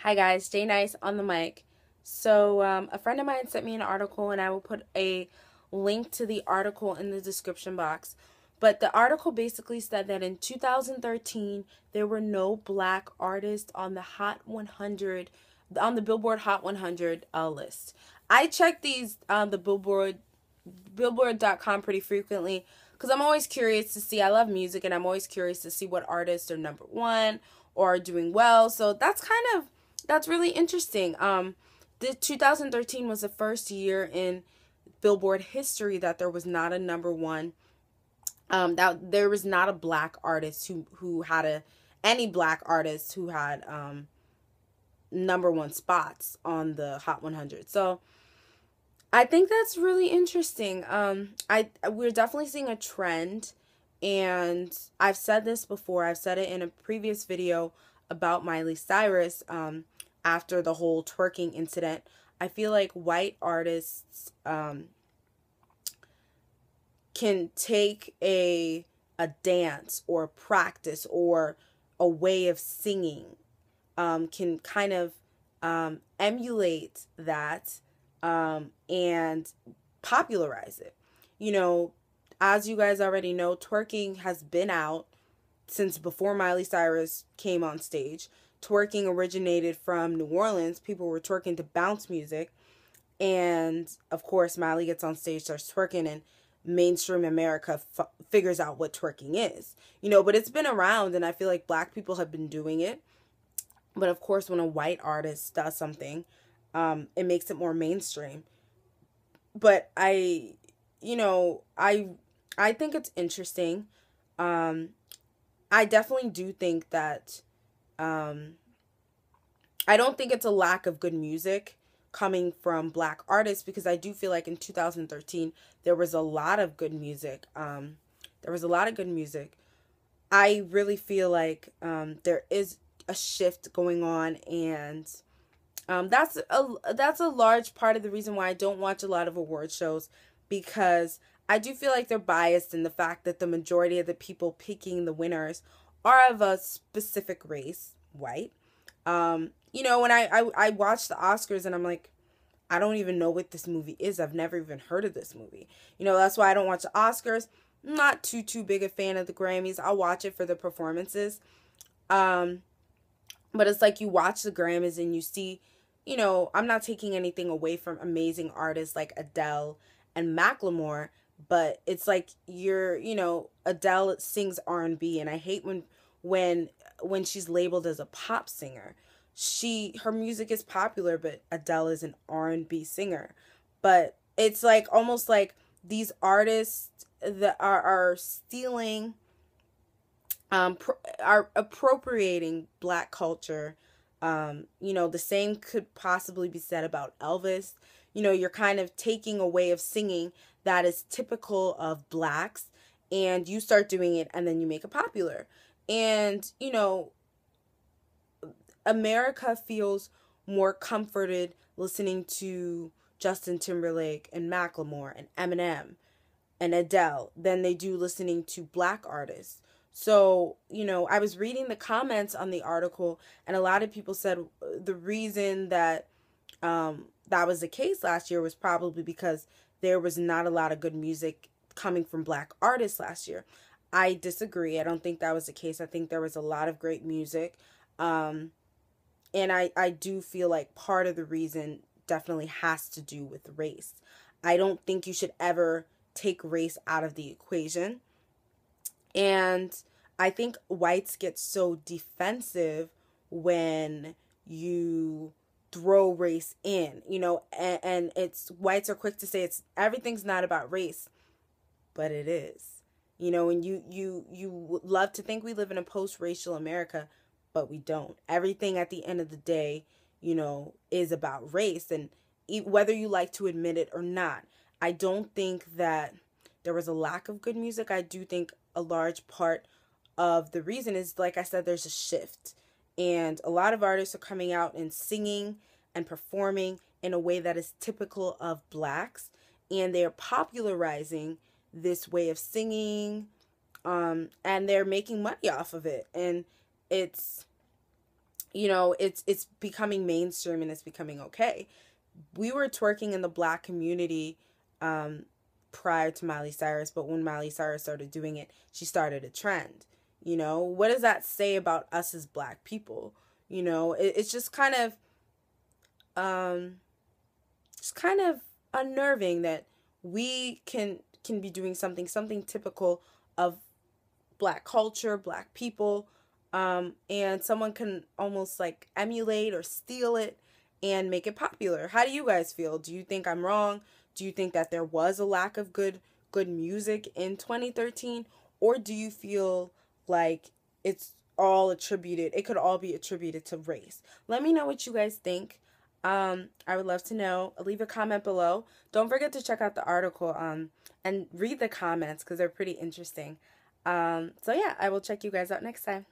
Hi guys, stay nice on the mic. So, a friend of mine sent me an article, and I will put a link to the article in the description box. But the article basically said that in 2013, there were no black artists on the Hot 100, on the Billboard Hot 100 list. I check these the Billboard.com pretty frequently because I'm always curious to see. I love music, and I'm always curious to see what artists are number one or are doing well. So that's really interesting. The 2013 was the first year in Billboard history that there was not a number one. That there was not a black artist who had any black artist who had number one spots on the Hot 100. So I think that's really interesting. We're definitely seeing a trend, and I've said this before. I've said it in a previous video about Miley Cyrus. After the whole twerking incident, I feel like white artists can take a dance or practice or a way of singing, can kind of emulate that and popularize it. You know, as you guys already know, twerking has been out since before Miley Cyrus came on stage. Twerking originated from New Orleans. People were twerking to bounce music. And, of course, Miley gets on stage, starts twerking, and mainstream America figures out what twerking is. You know, but it's been around, and I feel like black people have been doing it. But, of course, when a white artist does something, it makes it more mainstream. But I think it's interesting. I definitely do think that I don't think it's a lack of good music coming from black artists, because I do feel like in 2013 there was a lot of good music. I really feel like there is a shift going on, and that's a large part of the reason why I don't watch a lot of award shows, because I do feel like they're biased in the fact that the majority of the people picking the winners are of a specific race, white. When I watch the Oscars, and I'm like, I don't even know what this movie is. I've never even heard of this movie. That's why I don't watch the Oscars. I'm not too big a fan of the Grammys. I'll watch it for the performances. But it's like you watch the Grammys and you see, I'm not taking anything away from amazing artists like Adele and Macklemore, but it's like Adele sings R&B, and I hate when she's labeled as a pop singer. Her music is popular, but Adele is an R&B singer. But it's like almost like these artists that are stealing, are appropriating black culture. The same could possibly be said about Elvis. You're kind of taking a way of singing that is typical of blacks, and you start doing it, and then you make it popular. And, America feels more comforted listening to Justin Timberlake and Macklemore and Eminem and Adele than they do listening to black artists. So, I was reading the comments on the article, and a lot of people said the reason that that was the case last year was probably because there was not a lot of good music coming from black artists last year. I disagree. I don't think that was the case. I think there was a lot of great music. And I do feel like part of the reason definitely has to do with race. I don't think you should ever take race out of the equation. And I think whites get so defensive when you throw race in, and it's whites are quick to say everything's not about race, but it is. And you love to think we live in a post-racial America, but we don't. Everything at the end of the day, is about race, and whether you like to admit it or not. I don't think that there was a lack of good music. I do think a large part of the reason is, like I said, there's a shift, and a lot of artists are coming out and singing and performing in a way that is typical of blacks, and they're popularizing this way of singing, and they're making money off of it. And it's you know, it's becoming mainstream and it's becoming okay. We were twerking in the black community prior to Miley Cyrus, but when Miley Cyrus started doing it, she started a trend. You know, what does that say about us as black people? You know, it's just kind of unnerving that we can be doing something typical of black culture, black people, and someone can almost like emulate or steal it and make it popular. How do you guys feel? Do you think I'm wrong? Do you think that there was a lack of good music in 2013, or do you feel like it could all be attributed to race? Let me know what you guys think. I would love to know. Leave a comment below. Don't forget to check out the article and read the comments because they're pretty interesting. So yeah, I will check you guys out next time.